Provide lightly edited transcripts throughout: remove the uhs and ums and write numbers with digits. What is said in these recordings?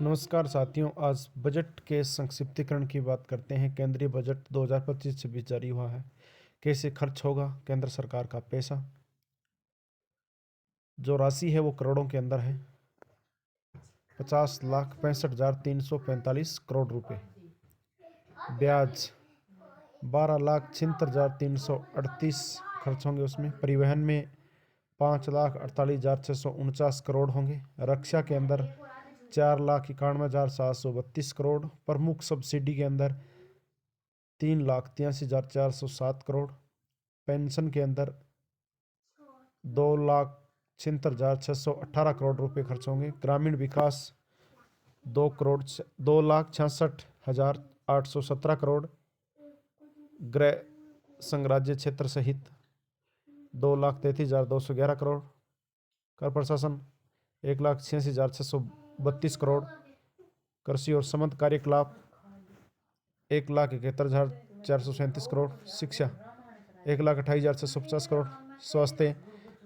नमस्कार साथियों, आज बजट के संक्षिप्तीकरण की बात करते हैं। केंद्रीय बजट 2025-26 जारी हुआ है। कैसे खर्च होगा केंद्र सरकार का पैसा? जो राशि है वो करोड़ों के अंदर है। 50,65,345 करोड़ रुपए। ब्याज 12,76,338 खर्च होंगे उसमें। परिवहन में 5,48,649 करोड़ होंगे। रक्षा के अंदर 4,91,732 करोड़। प्रमुख सब्सिडी के अंदर 3,83,407 करोड़। पेंशन के अंदर 2,76,618 करोड़ रुपए खर्च होंगे। ग्रामीण विकास 2,66,817 करोड़। गृह संघराज्य क्षेत्र सहित 2,33,211 करोड़। कर प्रशासन 1,86,632 करोड़। कृषि और संबद्ध कार्यकलाप 1,71,437 करोड़। शिक्षा 1,28,650 करोड़। स्वास्थ्य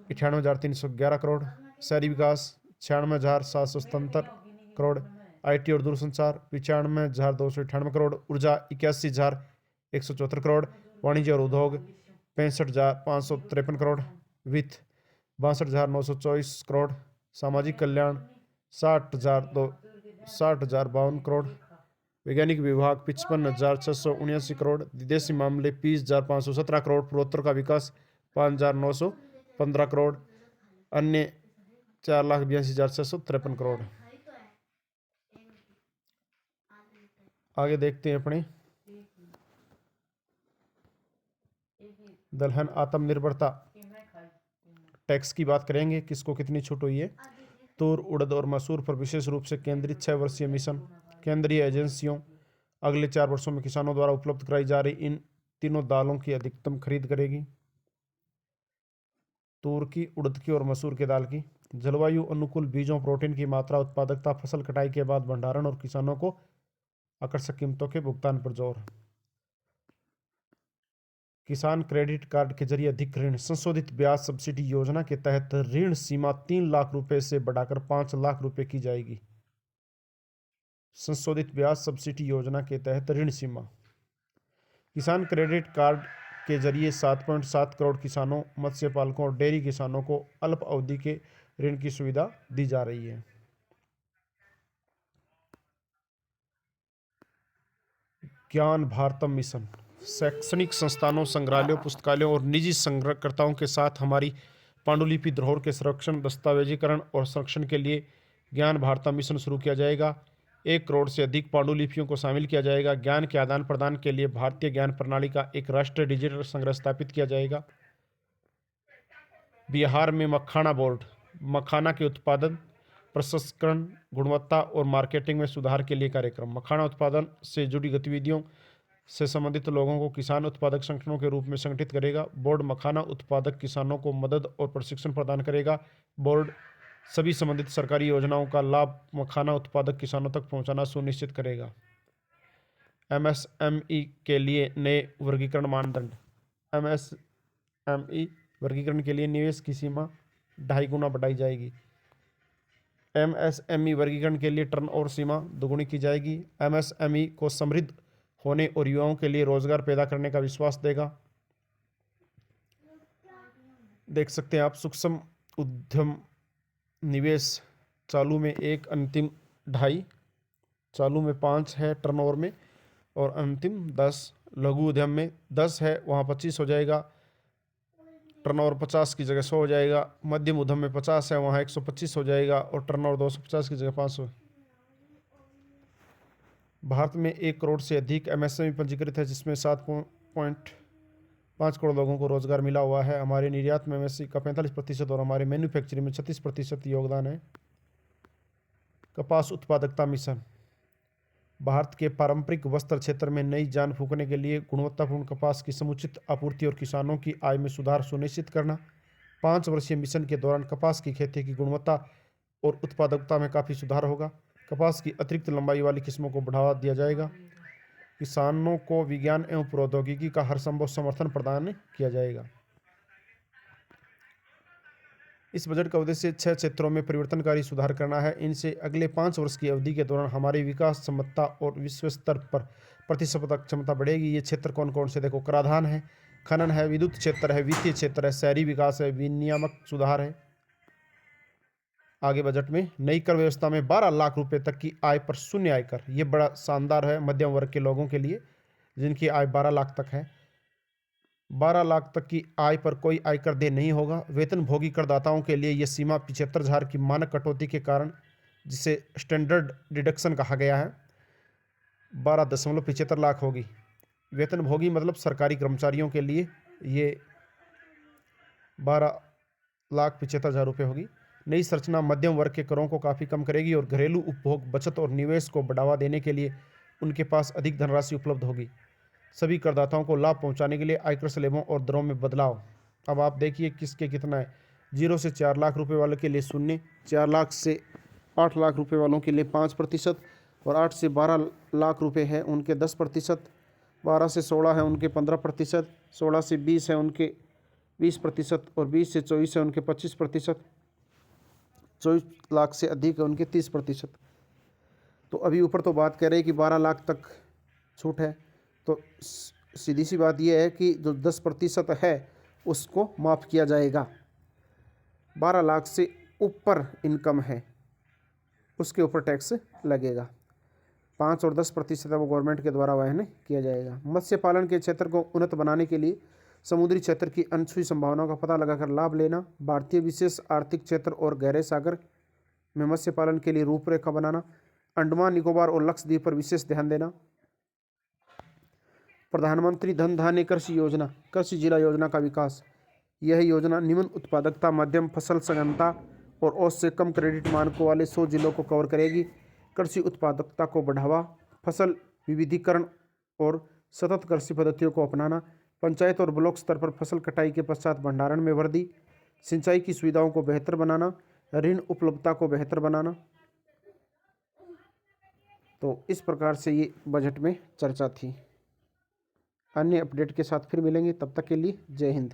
98,311 करोड़। शहरी विकास 96,777 करोड़। IT और दूरसंचार 95,298 करोड़। ऊर्जा 81,174 करोड़। वाणिज्य और उद्योग 65,553 करोड़। वित्त 62,924 करोड़। सामाजिक कल्याण 60,052 करोड़। वैज्ञानिक विभाग 55,679 करोड़। विदेशी मामले 20,517 करोड़। पूर्वोत्तर का विकास 5,915 करोड़। अन्य 4,82,653 करोड़। आगे देखते हैं अपने दलहन आत्मनिर्भरता टैक्स की बात करेंगे। किसको कितनी छूट हुई है? तूर, उड़द और मसूर पर विशेष रूप से केंद्रित 6 वर्षीय मिशन। केंद्रीय एजेंसियों अगले 4 वर्षों में किसानों द्वारा उपलब्ध कराई जा रही इन तीनों दालों की अधिकतम खरीद करेगी। तूर की, उड़द की और मसूर की दाल की। जलवायु अनुकूल बीजों, प्रोटीन की मात्रा, उत्पादकता, फसल कटाई के बाद भंडारण और किसानों को आकर्षक कीमतों के भुगतान पर जोर। किसान क्रेडिट कार्ड के जरिए अधिक ऋण। संशोधित ब्याज सब्सिडी योजना के तहत ऋण सीमा 3 लाख रुपए से बढ़ाकर 5 लाख रुपए की जाएगी। संशोधित ब्याज सब्सिडी योजना के तहत ऋण सीमा। किसान क्रेडिट कार्ड के जरिए 7.7 करोड़ किसानों, मत्स्य पालकों और डेयरी किसानों को अल्प अवधि के ऋण की सुविधा दी जा रही है। ज्ञान भारतम मिशन शैक्षणिक संस्थानों, संग्रहालयों, पुस्तकालयों और निजी संग्रहकर्ताओं के साथ हमारी पांडुलिपि धरोहर के संरक्षण, दस्तावेजीकरण और संरक्षण के लिए ज्ञान भारतम मिशन शुरू किया जाएगा। 1 करोड़ से अधिक पांडुलिपियों को शामिल किया जाएगा। ज्ञान के आदान प्रदान के लिए भारतीय ज्ञान प्रणाली का एक राष्ट्रीय डिजिटल संग्रह स्थापित किया जाएगा। बिहार में मखाना बोर्ड मखाना के उत्पादन, प्रसंस्करण, गुणवत्ता और मार्केटिंग में सुधार के लिए कार्यक्रम। मखाना उत्पादन से जुड़ी गतिविधियों से संबंधित लोगों को किसान उत्पादक संगठनों के रूप में संगठित करेगा। बोर्ड मखाना उत्पादक किसानों को मदद और प्रशिक्षण प्रदान करेगा। बोर्ड सभी संबंधित सरकारी योजनाओं का लाभ मखाना उत्पादक किसानों तक पहुंचाना सुनिश्चित करेगा। MSME के लिए नए वर्गीकरण मानदंड। MSME वर्गीकरण के लिए निवेश की सीमा 2.5 गुना बढ़ाई जाएगी। MSME वर्गीकरण के लिए टर्नओवर सीमा दोगुनी की जाएगी। MSME को समृद्ध होने और युवाओं के लिए रोजगार पैदा करने का विश्वास देगा। देख सकते हैं आप, सूक्ष्म उद्यम निवेश चालू में 1, अंतिम 2.5, चालू में 5 है टर्नओवर में, और अंतिम 10। लघु उद्यम में 10 है, वहाँ 25 हो जाएगा, टर्नओवर 50 की जगह 100 हो जाएगा। मध्यम उद्यम में 50 है, वहाँ 125 हो जाएगा, और टर्नओवर 250 की जगह 500। भारत में 1 करोड़ से अधिक MSME पंजीकृत है, जिसमें 7.5 करोड़ लोगों को रोजगार मिला हुआ है। हमारे निर्यात में MSME का 45% और हमारे मैन्युफैक्चरिंग में 36% योगदान है। कपास उत्पादकता मिशन भारत के पारंपरिक वस्त्र क्षेत्र में नई जान फूंकने के लिए गुणवत्तापूर्ण कपास की समुचित आपूर्ति और किसानों की आय में सुधार सुनिश्चित करना। 5 वर्षीय मिशन के दौरान कपास की खेती की गुणवत्ता और उत्पादकता में काफ़ी सुधार होगा। कपास की अतिरिक्त लंबाई वाली किस्मों को बढ़ावा दिया जाएगा। किसानों को विज्ञान एवं प्रौद्योगिकी का हर संभव समर्थन प्रदान किया जाएगा। इस बजट का उद्देश्य 6 क्षेत्रों में परिवर्तनकारी सुधार करना है। इनसे अगले 5 वर्ष की अवधि के दौरान हमारी विकास क्षमता और विश्व स्तर पर प्रतिस्पर्धा क्षमता बढ़ेगी। ये क्षेत्र कौन कौन से देखो, कराधान है, खनन है, विद्युत क्षेत्र है, वित्तीय क्षेत्र है, शहरी विकास है, विनियामक सुधार है। आगे बजट में नई कर व्यवस्था में 12 लाख रुपए तक की आय पर शून्य आयकर, ये बड़ा शानदार है मध्यम वर्ग के लोगों के लिए जिनकी आय 12 लाख तक है। 12 लाख तक की आय पर कोई आयकर देय नहीं होगा। वेतनभोगी करदाताओं के लिए यह सीमा 75,000 की मानक कटौती के कारण, जिसे स्टैंडर्ड डिडक्शन कहा गया है, 12.75 लाख होगी। वेतनभोगी मतलब सरकारी कर्मचारियों के लिए ये 12,75,000 रुपये होगी। नई संरचना मध्यम वर्ग के करों को काफ़ी कम करेगी और घरेलू उपभोग, बचत और निवेश को बढ़ावा देने के लिए उनके पास अधिक धनराशि उपलब्ध होगी। सभी करदाताओं को लाभ पहुंचाने के लिए आयकर स्लैबों और दरों में बदलाव। अब आप देखिए किसके कितना है। 0 से 4 लाख रुपए वालों के लिए शून्य, 4 लाख से 8 लाख रुपए वालों के लिए 5% और 8 से 12 लाख रुपए है उनके 10%, 12 से 16 है उनके 15%, 16 से 20 है उनके 20% और 20 से 24 है उनके 25%, 24 लाख से अधिक है उनके 30%। तो अभी ऊपर तो बात कह रहे हैं कि 12 लाख तक छूट है, तो सीधी सी बात यह है कि जो 10% है उसको माफ़ किया जाएगा। 12 लाख से ऊपर इनकम है उसके ऊपर टैक्स लगेगा। 5 और 10% है वो गवर्नमेंट के द्वारा वहन किया जाएगा। मत्स्य पालन के क्षेत्र को उन्नत बनाने के लिए समुद्री क्षेत्र की अनछुई संभावनाओं का पता लगाकर लाभ लेना, भारतीय विशेष आर्थिक क्षेत्र और गहरे सागर में मत्स्य पालन के लिए रूपरेखा बनाना, अंडमान निकोबार और लक्षद्वीप पर विशेष ध्यान देना। प्रधानमंत्री धन धान्य कृषि योजना, कृषि जिला योजना का विकास। यह योजना निम्न उत्पादकता, मध्यम फसल सघनता और औसत से कम क्रेडिट मानकों वाले 100 जिलों को कवर करेगी। कृषि उत्पादकता को बढ़ावा, फसल विविधीकरण और सतत कृषि पद्धतियों को अपनाना, पंचायत और ब्लॉक स्तर पर फसल कटाई के पश्चात भंडारण में वृद्धि, सिंचाई की सुविधाओं को बेहतर बनाना, ऋण उपलब्धता को बेहतर बनाना। तो इस प्रकार से ये बजट में चर्चा थी। अन्य अपडेट के साथ फिर मिलेंगे, तब तक के लिए जय हिंद।